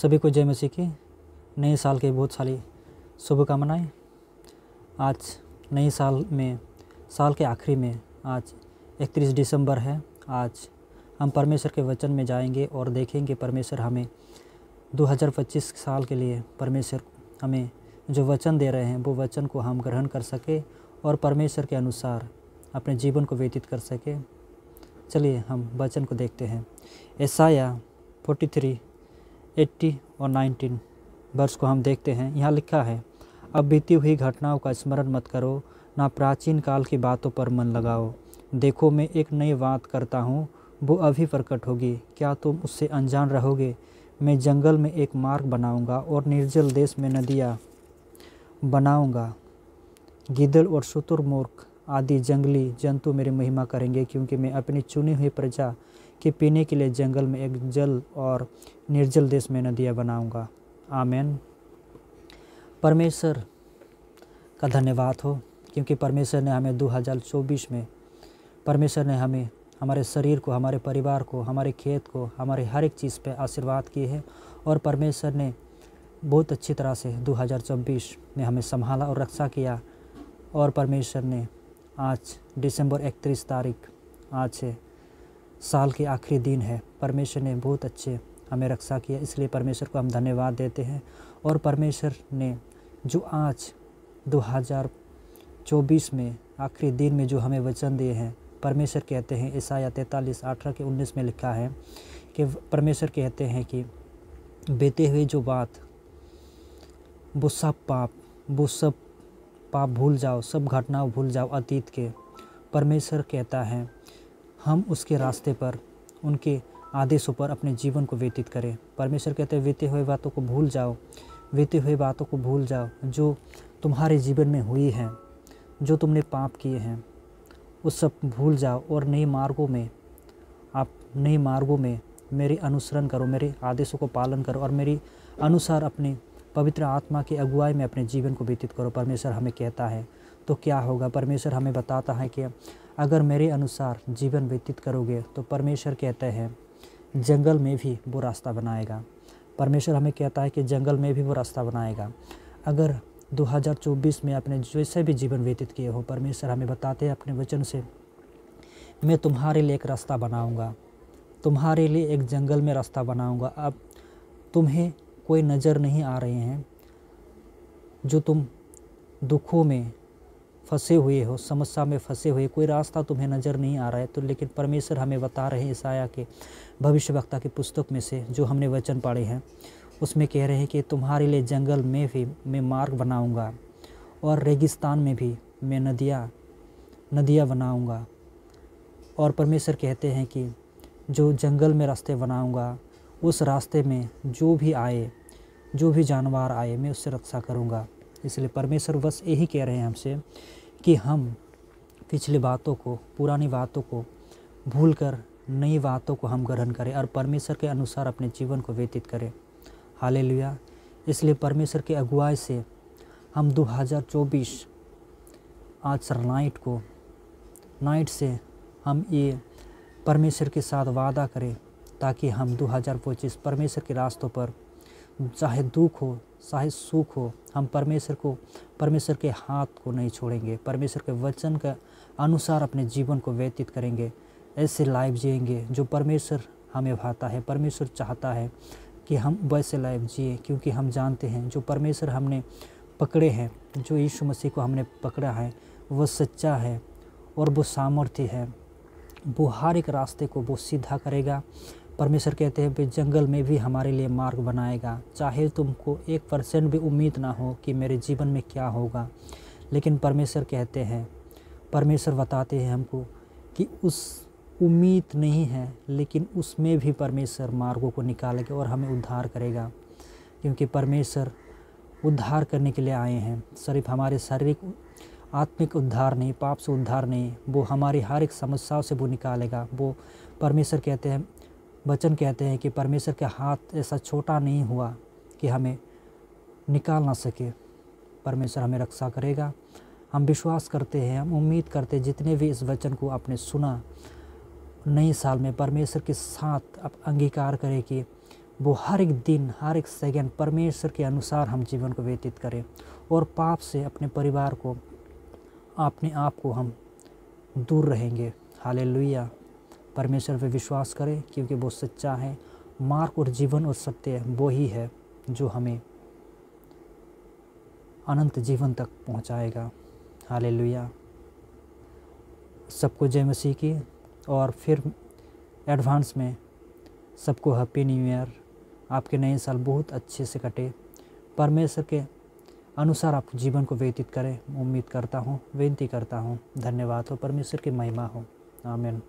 सभी को जय मसीह की नए साल के बहुत सारी शुभकामनाएं। आज नए साल में, साल के आखिरी में, आज 31 दिसंबर है। आज हम परमेश्वर के वचन में जाएंगे और देखेंगे परमेश्वर हमें 2025 साल के लिए परमेश्वर हमें जो वचन दे रहे हैं वो वचन को हम ग्रहण कर सके और परमेश्वर के अनुसार अपने जीवन को व्यतीत कर सके। चलिए हम वचन को देखते हैं। यशायाह 43, 80 और 19 वर्ष को हम देखते हैं। यहाँ लिखा है, अब बीती हुई घटनाओं का स्मरण मत करो, ना प्राचीन काल की बातों पर मन लगाओ। देखो, मैं एक नई बात करता हूँ, वो अभी प्रकट होगी, क्या तुम उससे अनजान रहोगे? मैं जंगल में एक मार्ग बनाऊंगा और निर्जल देश में नदियाँ बनाऊंगा। गिदड़ और शुतुरमुर्ग आदि जंगली जंतु मेरी महिमा करेंगे, क्योंकि मैं अपनी चुनी हुई प्रजा के पीने के लिए जंगल में एक जल और निर्जल देश में नदियाँ बनाऊंगा। आमीन। परमेश्वर का धन्यवाद हो, क्योंकि परमेश्वर ने हमें 2024 में परमेश्वर ने हमें हमारे शरीर को, हमारे परिवार को, हमारे खेत को, हमारे हर एक चीज़ पे आशीर्वाद किए हैं। और परमेश्वर ने बहुत अच्छी तरह से 2024 में हमें संभाला और रक्षा किया। और परमेश्वर ने आज दिसंबर 31 तारीख, आज से साल के आखिरी दिन है, परमेश्वर ने बहुत अच्छे हमें रक्षा किया, इसलिए परमेश्वर को हम धन्यवाद देते हैं। और परमेश्वर ने जो आज 2024 में आखिरी दिन में जो हमें वचन दिए हैं, परमेश्वर कहते हैं, यशायाह 43, 18 के 19 में लिखा है कि परमेश्वर कहते हैं कि बीते हुए जो बात, वो सब पाप भूल जाओ, सब घटनाओं भूल जाओ अतीत के। परमेश्वर कहता है हम उसके रास्ते पर, उनके आदेशों पर अपने जीवन को व्यतीत करें। परमेश्वर कहते हैं बीते हुए बातों को भूल जाओ, बीते हुए बातों को भूल जाओ जो तुम्हारे जीवन में हुई हैं, जो तुमने पाप किए हैं, उस सब भूल जाओ और नए मार्गों में मेरे अनुसरण करो, मेरे आदेशों को पालन करो और मेरी अनुसार अपने पवित्र आत्मा की अगुवाई में अपने जीवन को व्यतीत करो। परमेश्वर हमें कहता है तो क्या होगा? परमेश्वर हमें बताता है कि अगर मेरे अनुसार जीवन व्यतीत करोगे तो परमेश्वर कहते हैं जंगल में भी वो रास्ता बनाएगा। परमेश्वर हमें कहता है कि जंगल में भी वो रास्ता बनाएगा। अगर 2024 में अपने जैसे भी जीवन व्यतीत किए हो, परमेश्वर हमें बताते हैं अपने वचन से, मैं तुम्हारे लिए एक रास्ता बनाऊंगा, तुम्हारे लिए एक जंगल में रास्ता बनाऊंगा। अब तुम्हें कोई नज़र नहीं आ रहे हैं, जो तुम दुखों में फंसे हुए हो, समस्या में फंसे हुए, कोई रास्ता तुम्हें नज़र नहीं आ रहा है तो लेकिन परमेश्वर हमें बता रहे हैं यशायाह के भविष्यवक्ता की पुस्तक में से जो हमने वचन पढ़े हैं, उसमें कह रहे हैं कि तुम्हारे लिए जंगल में भी मैं मार्ग बनाऊंगा और रेगिस्तान में भी मैं नदियाँ बनाऊंगा। और परमेश्वर कहते हैं कि जो जंगल में रास्ते बनाऊंगा, उस रास्ते में जो भी जानवर आए, मैं उससे रक्षा करूंगा। इसलिए परमेश्वर बस यही कह रहे हैं हमसे कि हम पिछली बातों को, पुरानी बातों को भूलकर नई बातों को हम ग्रहण करें और परमेश्वर के अनुसार अपने जीवन को व्यतीत करें। हालेलुया। इसलिए परमेश्वर की अगुवाई से हम 2024 आज नाइट से हम ये परमेश्वर के साथ वादा करें, ताकि हम 2025 परमेश्वर के रास्तों पर, चाहे दुख हो चाहे सुख हो, हम परमेश्वर के हाथ को नहीं छोड़ेंगे, परमेश्वर के वचन के अनुसार अपने जीवन को व्यतीत करेंगे। ऐसे लाइफ जिएंगे जो परमेश्वर हमें भाता है। परमेश्वर चाहता है कि हम वैसे लाइफ जिए, क्योंकि हम जानते हैं जो परमेश्वर हमने पकड़े हैं, जो यीशु मसीह को हमने पकड़ा है, वो सच्चा है और वो सामर्थ्य है, वो हर एक रास्ते को वो सीधा करेगा। परमेश्वर कहते हैं वे जंगल में भी हमारे लिए मार्ग बनाएगा। चाहे तुमको 1% भी उम्मीद ना हो कि मेरे जीवन में क्या होगा, लेकिन परमेश्वर कहते हैं, परमेश्वर बताते हैं हमको कि उस उम्मीद नहीं है, लेकिन उसमें भी परमेश्वर मार्गों को निकालेगा और हमें उद्धार करेगा। क्योंकि परमेश्वर उद्धार करने के लिए आए हैं, सिर्फ हमारे शारीरिक आत्मिक उद्धार नहीं, पाप से उद्धार नहीं, वो हमारी हर एक समस्याओं से वो निकालेगा। वो परमेश्वर कहते हैं, वचन कहते हैं कि परमेश्वर के हाथ ऐसा छोटा नहीं हुआ कि हमें निकाल ना सके। परमेश्वर हमें रक्षा करेगा। हम विश्वास करते हैं, हम उम्मीद करते हैं, जितने भी इस वचन को आपने सुना, नए साल में परमेश्वर के साथ आप अंगीकार करें कि वो हर एक दिन, हर एक सेकंड परमेश्वर के अनुसार हम जीवन को व्यतीत करें और पाप से अपने परिवार को, अपने आप को हम दूर रहेंगे। हालेलुया। परमेश्वर पे विश्वास करें क्योंकि वो सच्चा है। मार्ग और जीवन और सत्य वो ही है जो हमें अनंत जीवन तक पहुंचाएगा। हालेलुया। सबको जय मसीह की। और फिर एडवांस में सबको हैप्पी न्यू ईयर। आपके नए साल बहुत अच्छे से कटे, परमेश्वर के अनुसार आप जीवन को व्यतीत करें। उम्मीद करता हूँ, विनती करता हूँ। धन्यवाद हो, परमेश्वर की महिमा हो। आमीन।